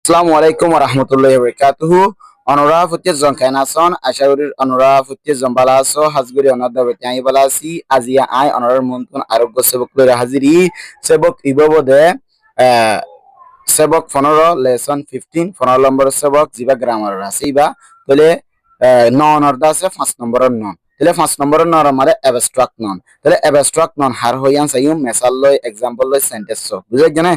আসসালামু আলাইকুম ওয়া রাহমাতুল্লাহি ওয়া বারাকাতুহু। অনরা ফুতে জংখাইন আসন আশাউরির অনরা ফুতে জম্বালা আসো হাজগুরি অনাদা বেতাই বালাসি আজিয়া আই অনরার মন্তন আরোগ্য সেবক লইরা হাজিরি সেবক ইববদে সেবক 15 লেসন 15 15 নম্বর সেবক জিবা গ্রামার রাসিবা তলে নন অর্ধ আছে 5 নম্বরের নন তাহলে 5 নম্বরের নর আমারে অ্যাবস্ট্রাক্ট নন তাহলে অ্যাবস্ট্রাক্ট নন হার হইয়ান সাইম মেসাল লই एग्जांपल লই সেন্টেন্স বুঝাই জানে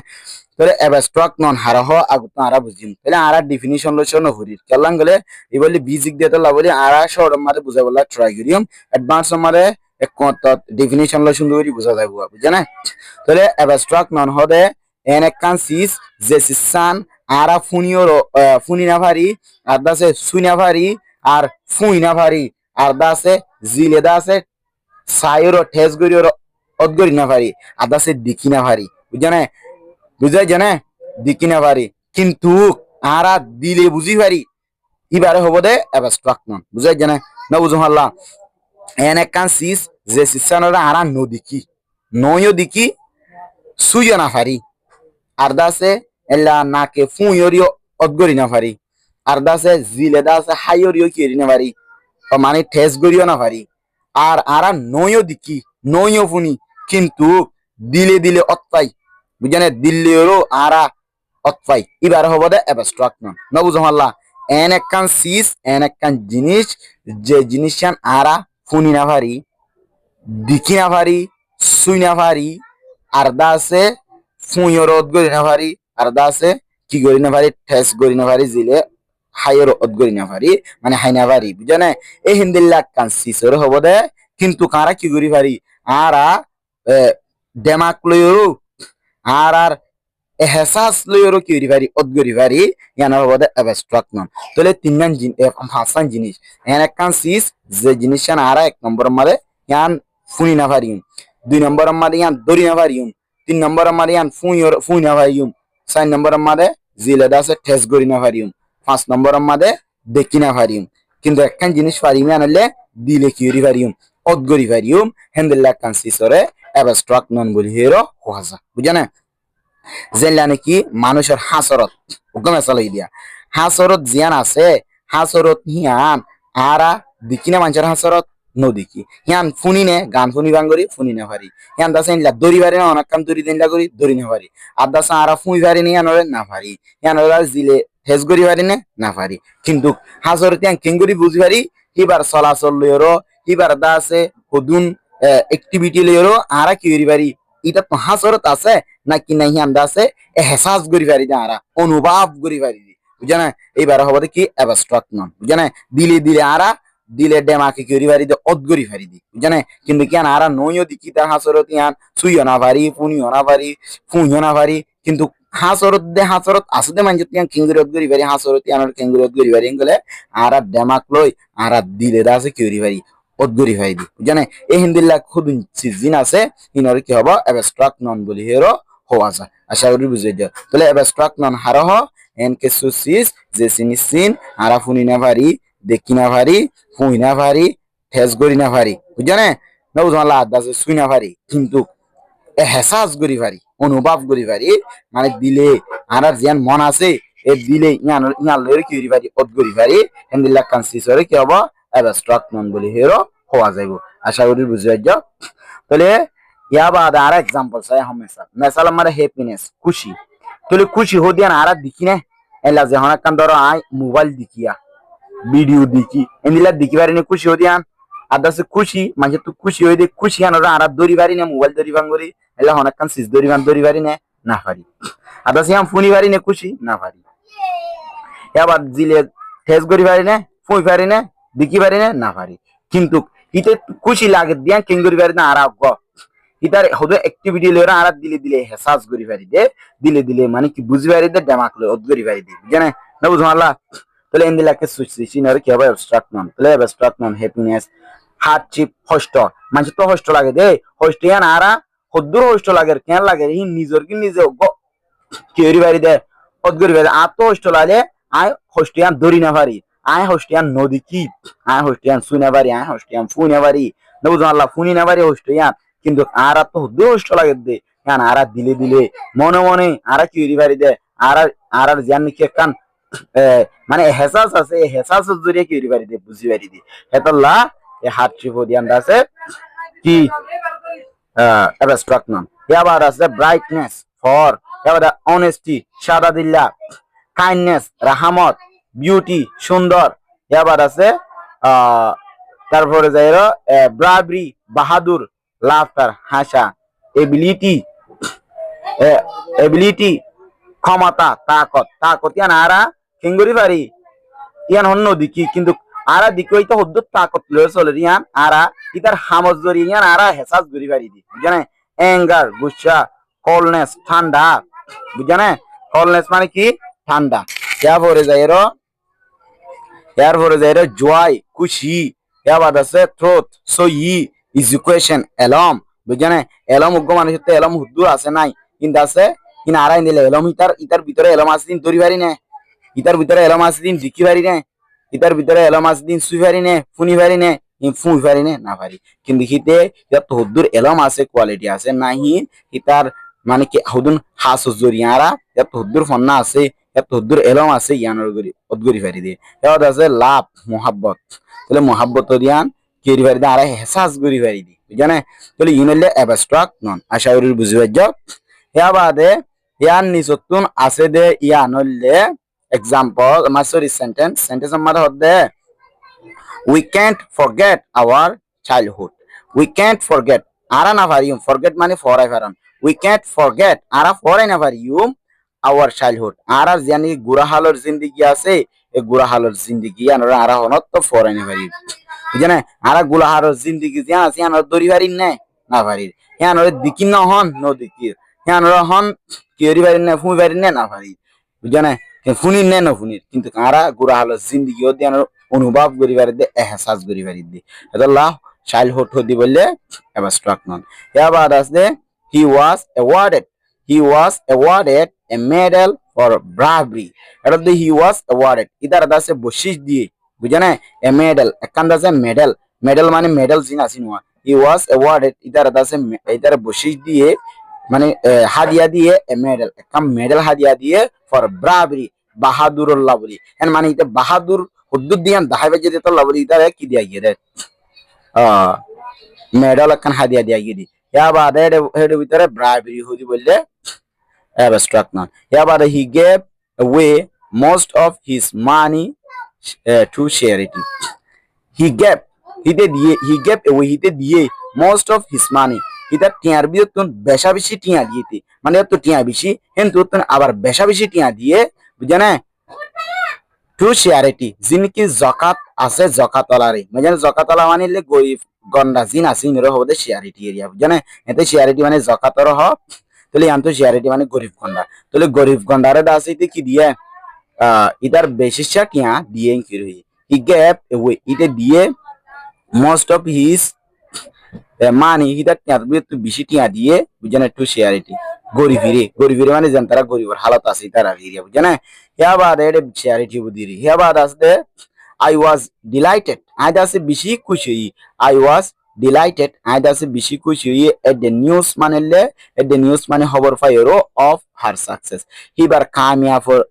তাহলে অ্যাবস্ট্রাক্ট নন হারা হ আগুত আরা বুঝিম তাহলে আরা ডেফিনিশন লইছ ন হরি কেলাং গলে ই বলি বেসিক দিয়ে তো লাবলি আরা শর্ট মারে বুঝা বলা ট্রাই করিম অ্যাডভান্স মারে এক কত ডেফিনিশন লই সুন্দর করে বুঝা যাইব বুঝা না তাহলে অ্যাবস্ট্রাক্ট নন হদে এন একান সিস যে সিসান আরা ফুনিও ফুনি না ভারি আর দাসে সুই না ভারি আর ফুই না ভারি আর দাসে জিলে দাসে সাইরো ঠেস গরিও অদগরি না ভারি আর দাসে দিকি না ভারি বুঝা না বুঝাই জানে দিকি না পারি কিন্তু আরা দিলে বুঝি পারি ইবারে হব দে অ্যাবস্ট্রাক্ট নন বুঝাই জানে না বুঝো হাল্লা এন একান সিস যে সিসানরা আরা নদিকি নয়ও দিকি সুইও না পারি আর দাসে এলা নাকে ফুইরিও অদগরি না পারি আর দাসে জিলে দাসে হাইরিও কিরি না পারি মানে ঠেস গরিও না পারি আর আরা নয়ও দিকি নয়ও ফুনি কিন্তু দিলে দিলে অত্যাই বুঝানে দিল্লিরও আরা অতফাই এবার হবো দে অ্যাবস্ট্রাক্ট নন না বুঝো হাল্লা এন একখান সিস এন একখান জিনিস যে জিনিসখান আরা ফুনি না ভারি দিকি না ভারি সুই না ভারি আর দা আছে ফুঁইও রদ গরি না ভারি আর দা আছে কি গরি না ভারি ঠেস গরি না ভারি জিলে হাইয়ের রদ গরি না ভারি মানে হাই না ভারি বুঝানে এই হিন্দিল্লা একখান সিসর হবো দে কিন্তু কারা কি গরি ভারি আরা ডেমাক লইও আর এহসাস লইরো কি রিভারি অদগরি ভারি ইয়ানা হবদে অ্যাবস্ট্রাক্ট নন তাহলে তিনজন পাঁচজন জিনিস এন একখান সিস যে জিনিসখান আরা এক নম্বর মারে ইয়ান ফুনি না ভারিউম দুই নম্বর মারে ইয়ান দরি না ভারিউম তিন নম্বর মারে ইয়ান ফুই না ভারিউম চার নম্বর মারে জিলে দাসে ঠেস গরি না ভারিউম পাঁচ নম্বর মারে দেখি না ভারিউম কিন্তু একখান জিনিস পারিম আনলে দিলে কি রিভারিউম অদগরি ভারিউম হেন্দেল একখান সিসরে অ্যাবস্ট্রাক্ট নন বলি হেরো হওয়া বুঝা না যেলা নাকি মানুষের হাসরত হুকুমে চালাই দিয়া হাসরত জিয়ান আছে হাসরত হিয়ান আরা দেখি না মানুষের হাসরত নদিকি হিয়ান ফুনি নে গান ফুনি বাঙ্গরি ফুনি না ভারি হিয়ান দাসে ইনলা দড়ি বারি না অনেক কাম দড়ি দিনলা করি দড়ি না ভারি আর দাসা আরা ফুই ভারি নে আনরে না ভারি হিয়ান ওরা জিলে হেজ গরি ভারি নে না ভারি কিন্তু হাসরত হিয়ান কেঙ্গরি বুঝি ভারি হিবার চলাচল লইরো হিবার দাসে হদুন অ্যাক্টিভিটি লইরো আরা কি হরি ভারি এটা তো হাসরত আছে নাকি নাই আমরা আছে এহসাস করি পারি না আরা অনুভব করি পারি বুঝা না এইবার হবে কি অ্যাবস্ট্রাক্ট নন বুঝা না দিলে দিলে আরা দিলে ডেমাকে করি পারি দে অদগরি পারি দি বুঝা না কিন্তু কেন আরা নইও দিকি তার হাসরত ইয়ান সুইও না পারি ফুনিও না পারি ফুইও না পারি কিন্তু হাসরত দে হাসরত আসতে মানে তুই কিঙ্গুরি অদগরি পারি হাসরত ইয়ানোর কিঙ্গুরি অদগরি পারি গলে আরা ডেমাক লই আরা দিলে দাসে করি পারি অদগরি পারি দি বুঝা না এই হিন্দিল্লা খুদুন সিজন আছে ইনর কি হবো অ্যাবস্ট্রাক্ট নন বলি হেরো হওয়া যায় আশা করি বুঝে যাও তাহলে অ্যাবস্ট্রাক্ট নন হারহ এন কে সুসিস যে সিনিসিন আরা ফুনি না ভারি দেখি না ভারি ফুই না ভারি ঠেস গরি না ভারি বুঝছো না বুঝলা দাসে সুই না ভারি কিন্তু এহসাস গরি ভারি অনুভব গরি ভারি মানে দিলে আনার জিয়ান মন আছে এ দিলে ইয়ান ইয়ান লরে কি ভারি অদ গরি ভারি হেন্দিল্লা কানসিসরে কি হবো অ্যাবস্ট্রাক্ট নন বলি হেরো হওয়া যাইব আশা করি বুঝে যাও তাহলে या बाद आ रहा एग्जांपल है हमेशा मिसाल हमारे हैप्पीनेस खुशी तो खुशी हो दिया ना आ रहा दिखी ने एला जे हना कान दरो आई मोबाइल दिखिया वीडियो दिखी एंदिला दिखी बारी ने खुशी हो दिया आदा से खुशी म्हणजे तू खुशी हो दे खुशी आना आरा दोरी बारी ने मोबाइल दोरी बांगोरी एला हना कान सिस दोरी बारी ने ना फारी आदा से हम फोनी बारी ने खुशी ना फारी या बाद जिले ठेस गोरी बारी ने फोई बारी ने दिखी बारी ने ना फारी किंतु इते खुशी लागे दिया किंगोरी बारी ना आरा गो इधर হদে অ্যাক্টিভিটি লরা আর দিলে দিলে হেসাস করি পারি দে দিলে দিলে মানে কি বুঝি পারি দে ডেমাক লয় অদ করি পারি দে জানে না বুঝমালা তাহলে এন্দিলাকে সুইচিন আর কি হবে অ্যাবস্ট্রাক্ট নন তাহলে অ্যাবস্ট্রাক্ট নন হ্যাপিনেস হার্ডশিপ হষ্ট মানে তো হষ্ট লাগে দে হস্টিয়ান আরা হদ্দুর হষ্ট লাগে কেন লাগে ই নিজর কি নিজে কি করি পারি দে অদ করি পারি আ তো হষ্ট লাগে আই হস্টিয়ান দরি না পারি আই হস্টিয়ান নদী কি আই হস্টিয়ান সুনা পারি আই হস্টিয়ান ফুনা পারি না বুঝমালা ফুনি না পারি হস্টিয়ান কিন্তু আরা তো দুষ্ট লাগে দে কারণ আরা দিলে দিলে মনে মনে আরা কি হরি পারি দে আর আর জিয়ান কি কান মানে হেসাস আছে হেসাস জুড়ে কি পারি দে বুঝি পারি দি হেতল্লা এ হাত চিপো দিয়ান আছে কি abstract noun এবার আছে brightness for এবার honesty সাদা দিল্লা kindness রাহমত বিউটি সুন্দর এবার আছে তারপরে যাইরো bravery বাহাদুর laughter হাসা ability এবিলিটি ক্ষমতা তাকত তাকত ইয়ান আরা কিঙ্গুরি পারি ইয়ান অন্য দিকি কিন্তু আরা দিকে হইতো হদ্দুর তাকত লয়ে চলে ইয়ান আরা ইতার হামজ জরি ইয়ান আরা হেসাজ গরি পারি দি বুঝানে অ্যাঙ্গার গুসা কোল্ডনেস ঠান্ডা বুঝানে কোল্ডনেস মানে কি ঠান্ডা এরপরে যাইরো জয় খুশি এবার আছে থ্রোট সই ইজুকেশন এলম বুঝানে এলম উগ্র মানুষের তো এলম হুদ্দুর আছে নাই কিন্তু আছে কিনা আড়াই দিলে এলম ইতার ভিতরে এলম আছে দিন তরি পারি নে ইতার ভিতরে এলম আছে দিন দিকি পারি নে ইতার ভিতরে এলম আছে দিন সুই পারি নে ফুনি পারি নে ফুই পারি নে না পারি কিন্তু হিতে ইয়াত হুদ্দুর এলম আছে কোয়ালিটি আছে নাহি ইতার মানে কি হুদুন হাস জরিয়ারা ইয়াত হুদ্দুর ফন্না আছে ইয়াত হুদ্দুর এলম আছে ইয়ানোর গরি অদগরি পারি দিয়ে এবার আছে লাভ মোহাব্বত তাহলে মোহাব্বত দিয়ান কেরি পারি দিয়ে আর হেসাস গরি পারি দি বুঝানে তাহলে ইউনিলে অ্যাবস্ট্রাক্ট নন আশা করি বুঝি পাইছ ইয়া বাদে ইয়ান নিচতুন আছে দে ইয়ান হইলে এক্সাম্পল মাসরি সেন্টেন্স আমার হদে we can't forget our childhood we can't forget ara na varium forget মানে forever we can't forget ara forever varium our childhood ara জানি গুরাহালর জিন্দেগি আছে এই গুরাহালর জিন্দেগি আনরা ara হনত তো forever varium বুঝেনা ara গুরাহালর জিন্দেগি জান আছে আনর দরি পারিন না পারির আনর দিকিন না হন ন দিকির আনর হন কিরি পারিন না ফুই পারিন না পারি বুঝেনা ফুনির না না ফুনির কিন্তু ara গুরাহালর জিন্দেগি ও দিয়ান অনুভব করি পারি দে এহসাস করি পারি দে এটা চাইল্ডহুড হদি বললে অ্যাবস্ট্রাক্ট নন এবার আছে he was awarded a medal for bravery এটা দি he was awarded ইদার আছে বশিশ দিয়ে বুঝে না এ মেডেল একখান আছে মেডেল মানে মেডেল জিন আসি নোয়া he was awarded ইদার আছে ইদার বশিশ দিয়ে মানে হাদিয়া দিয়ে এ মেডেল একখান মেডেল হাদিয়া দিয়ে ফর bravery বাহাদুরুল্লাহ বলি এন মানে এটা বাহাদুর হুদ্দুর দিয়ান দাহাই বাজে দিতে লাবলি ইদারে কি দিয়া গিয়ে দে মেডেল একখান হাদিয়া দিয়া গিয়ে দি ইয়া বাদে হেড ভিতরে ব্রাইভারি হদি বললে abstract noun ইয়া বাদে he gave away most of his money to charity he gave away হিতে দিয়ে most of his money এটা টিয়ার বিয়ে তো বেশা বেশি টিয়া দিয়েতে মানে তো টিয়া বেশি কিন্তু আবার বেশা বেশি টিয়া দিয়ে বুঝে না টু charity জিনকি যাকাত আছে যাকাতলারে মানে যাকাতলা মানে গরিব গন্ডা জিন আছে ইনর হবে charity এরিয়া বুঝেন এতে charity মানে যাকাতর হ তাহলে আন্ত charity মানে গরিব গন্ডা তাহলে গরিব গন্ডারে দাসে কি দিয়ে ইদার বেশিসা টিয়া দিয়ে কি রই হি গেভ away ইতে দিয়ে most of his money either টিয়া তো বেশি টিয়া দিয়ে বুঝেন টু charity গরিবিরে মানে যেন তারা গরিবের হালত আছে তারা এরিয়া বুঝেন ইয়া বাদ এর charity বুদিরি ইয়া বাদ আছে I was delighted আইদাসে বেশি খুশি I was delighted আইদাসে বেশি খুশি at the news মানে খবর পাইরো of her success হিবার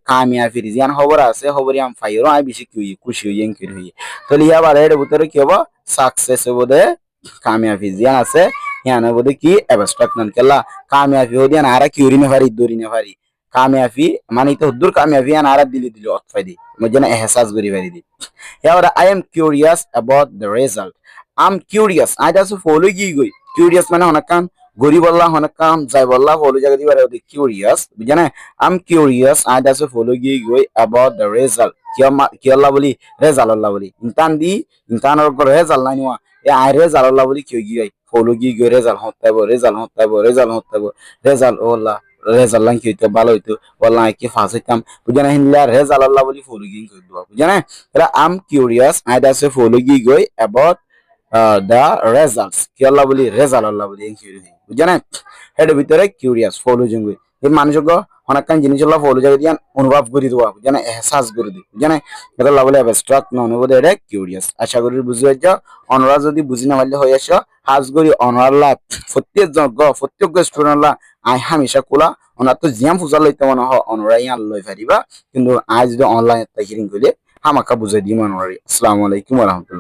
কামিয়াবি রিজিয়ান খবর আছে খবরিয়াম পাইরো আই বেশি খুশি হইন কি হই তাহলে ইয়া বাদ এর ভিতরে কি হবে সাকসেস হবে কামিয়াবি জিয়ান আছে ইয়ানা বলে কি অ্যাবস্ট্রাক্ট নাম কেলা কামিয়াবি হদিয়ান আরা কি উরিনে পারি দরিনে পারি কামিয়াবি মানে তো দূর কামিয়াবি আন আরা দিলি অতফাই দি মজনা এহসাস করি পারি দি এবার I am curious about the result I'm curious আই দাসু ফলো কি গই কিউরিয়াস মানে হনকাম গরিব আল্লাহ হনকাম যাই বল্লাহ ফলো জায়গা দি পারে কিউরিয়াস বুঝনা I'm curious আই দাসু ফলো কি গই about the result কি আল্লাহ বলি রেজাল্ট আল্লাহ বলি ইনতানর রেজাল্ট নাই নোয়া এ আই রেজাল্ট আল্লাহ বলি কি গই ফলো কি গই রেজাল্ট হতাইবো রেজাল্ট ও আল্লাহ রেজাল্ট লাং কি তো ভালো হইতো ওয়াল্লাহ কি ফাস হইতাম বুঝনা হিনলা রেজাল্ট আল্লাহ বলি ফলো কি গই দোয়া বুঝনা এরা I'm curious আই দাসু ফলো কি গই about the results কি আল্লাহ বলি রেজাল্ট আল্লাহ বলি কি বুঝনা হেড ভিতরে কিউরিয়াস ফলো জঙ্গই এই মানুষক অনেকখান জিনিস ফলো জায়গা দিয়ে অনুভব করে দেওয়া যেন এহসাস করে দিই যেন এটা লাভলে অ্যাবস্ট্রাক্ট ননুবোধ এটা কিউরিয়াস আশা করি বুঝে যাচ্ছ অনরা যদি বুঝি না পারলে হয়ে আসো হাজ করি অনরার লাভ প্রত্যেক স্টুডেন্ট লা আই হামেশা কোলা ওনার তো জিয়াম ফুজার লইতে মনে হয় অনরাই আন লই পারিবা কিন্তু আই যদি অনলাইন একটা হিরিং করলে হামাকা বুঝাই দিই মনোরারি আসসালামু আলাইকুম রহমতুল্লাহ